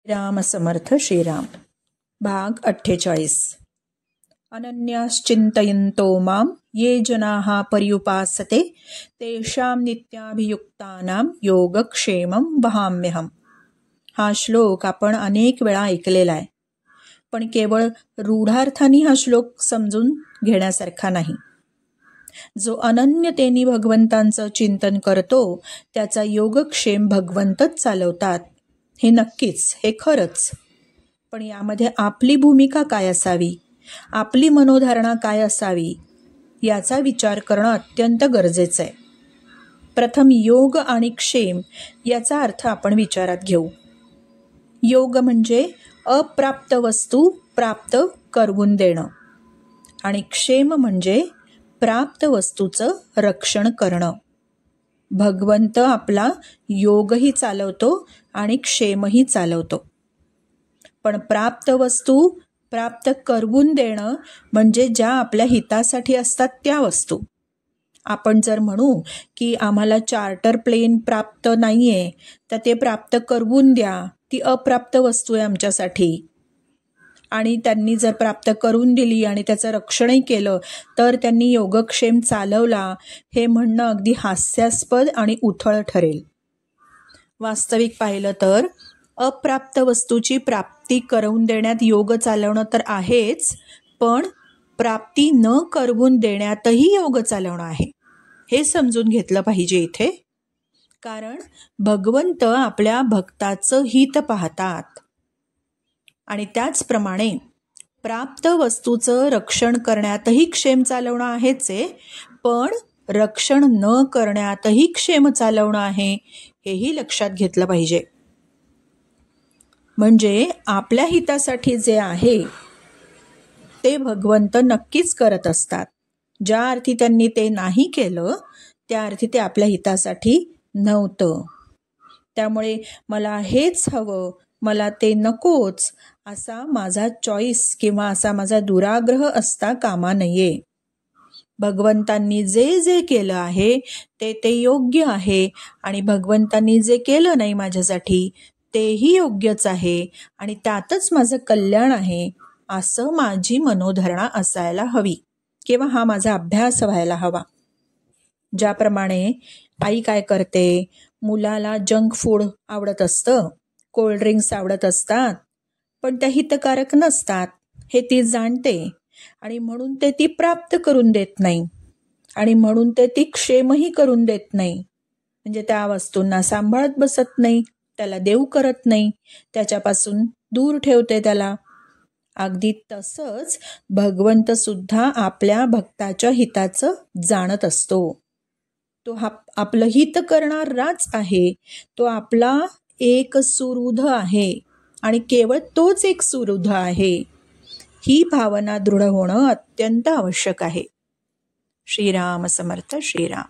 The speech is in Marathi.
राम समर्थ श्रीराम. भाग 48. अनन्याश्चिंतयन्तो मां ये जनाः पर्युपासते तेषां नित्याभियुक्तानां योगक्षेमं वहाम्यहम्. हा श्लोक आपण अनेक वेळा ऐकलेला आहे, पण केवळ रूढार्थाने हा श्लोक समजून घेण्यासारखा नाही. जो अनन्यतेने भगवंतांचं चिंतन करतो त्याचा योगक्षेम भगवंतच चालवतात. हे नक्कीच, हे खरंच. पण यामध्ये आपली भूमिका काय असावी, आपली मनोधारणा काय असावी याचा विचार करणं अत्यंत गरजेचं आहे. प्रथम योग आणि क्षेम याचा अर्थ आपण विचारात घेऊ. योग म्हणजे अप्राप्त वस्तू प्राप्त करवून देणं आणि क्षेम म्हणजे प्राप्त वस्तूचं रक्षण करणं. भगवंत आपला योगही चालवतो आणि क्षेमही चालवतो. पण प्राप्त वस्तू प्राप्त करवून देणं म्हणजे ज्या आपल्या हितासाठी असतात त्या वस्तू. आपण जर म्हणू की आम्हाला चार्टर प्लेन प्राप्त नाहीये तर ते प्राप्त करवून द्या, ती अप्राप्त वस्तू आहे आमच्यासाठी, आणि त्यांनी जर प्राप्त करून दिली आणि त्याचं रक्षणही केलं तर त्यांनी योगक्षेम चालवला, हे म्हणणं अगदी हास्यास्पद आणि उथळ ठरेल. वास्तविक पाहिलं तर अप्राप्त वस्तूची प्राप्ती करवून देण्यात योग चालवणं तर आहेच, पण प्राप्ती न करवून देण्यातही योग चालवणं आहे, हे समजून घेतलं पाहिजे इथे. कारण भगवंत आपल्या भक्ताचं हित पाहतात आणि त्याचप्रमाणे प्राप्त वस्तूचं रक्षण करण्यातही क्षेम चालवणं आहेच आहे, पण रक्षण न करण्यातही क्षेम चालवणं आहे, हेही लक्षात घेतलं पाहिजे. म्हणजे आपल्या हितासाठी जे आहे ते भगवंत नक्कीच करत असतात. ज्या अर्थी त्यांनी ते नाही केलं त्या अर्थी ते आपल्या हितासाठी नव्हतं. त्यामुळे मला हेच हवं, मला ते नकोच, असा माझा चॉईस किंवा असा माझा दुराग्रह असता कामा नये. भगवंतांनी जे जे केलं आहे ते ते योग्य आहे आणि भगवंतांनी जे केलं नाही माझ्यासाठी तेही योग्यच आहे आणि त्यातच माझं कल्याण आहे, असं माझी मनोधरणा असायला हवी किंवा हा माझा अभ्यास व्हायला हवा. ज्याप्रमाणे आई काय करते, मुलाला जंक फूड आवडत असतं, कोल्ड्रिंक्स आवडत असतात, पण त्या हितकारक नसतात हे ती जाणते आणि म्हणून ते ती प्राप्त करून देत नाही आणि म्हणून ते ती क्षेमही करून देत नाही. म्हणजे त्या वस्तूंना सांभाळत बसत नाही, त्याला देऊ करत नाही, त्याच्यापासून दूर ठेवते त्याला. अगदी तसंच भगवंत सुद्धा आपल्या भक्ताच्या हिताचं जाणत असतो. तो आपलं हित करणाराच आहे, तो आपला एक सुहृद आहे आणि केवळ तोच एक सुहृद आहे. ही भावना दृढ होणं अत्यंत आवश्यक आहे. श्रीराम समर्थ श्रीराम.